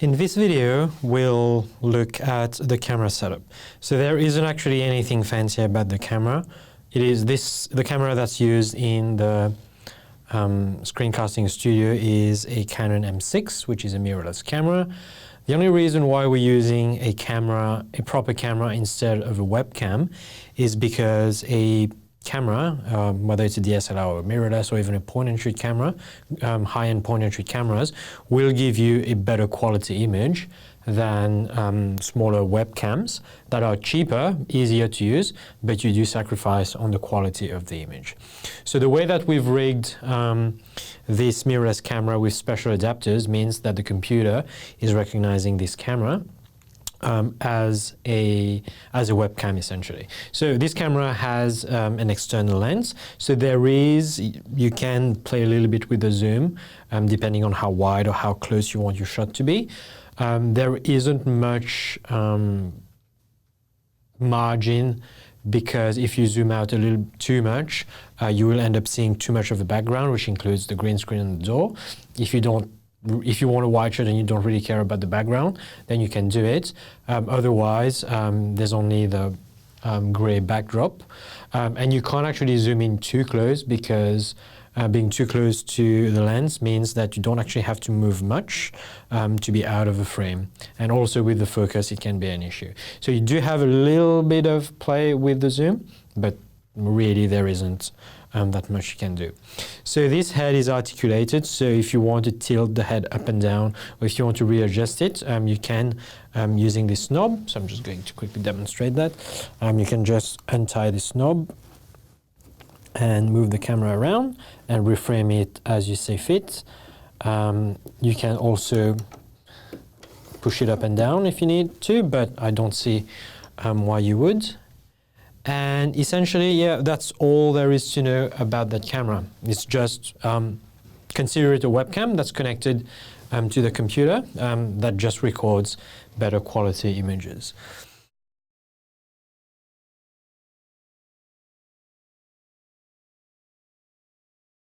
In this video, we'll look at the camera setup. So there isn't actually anything fancy about the camera. It is the camera that's used in the screencasting studio is a Canon M6, which is a mirrorless camera. The only reason why we're using a proper camera instead of a webcam is because a camera, whether it's a DSLR or a mirrorless or even a point-and-shoot camera, high-end point-and-shoot cameras, will give you a better quality image than smaller webcams that are cheaper, easier to use, but you do sacrifice on the quality of the image. So the way that we've rigged this mirrorless camera with special adapters means that the computer is recognizing this camera as a webcam, essentially. So this camera has an external lens. So you can play a little bit with the zoom, depending on how wide or how close you want your shot to be. There isn't much margin, because if you zoom out a little too much, you will end up seeing too much of the background, which includes the green screen and the door. If you want a wide shot and you don't really care about the background, then you can do it. Otherwise, there's only the gray backdrop. And you can't actually zoom in too close, because being too close to the lens means that you don't actually have to move much to be out of the frame. And also with the focus, it can be an issue. So you do have a little bit of play with the zoom, but really there isn't that much you can do. So this head is articulated, so if you want to tilt the head up and down, or if you want to readjust it, you can using this knob. So I'm just going to quickly demonstrate that. You can just untie this knob and move the camera around and reframe it as you see fit. You can also push it up and down if you need to, but I don't see why you would. And essentially, yeah, that's all there is to know about that camera. It's just consider it a webcam that's connected to the computer that just records better quality images.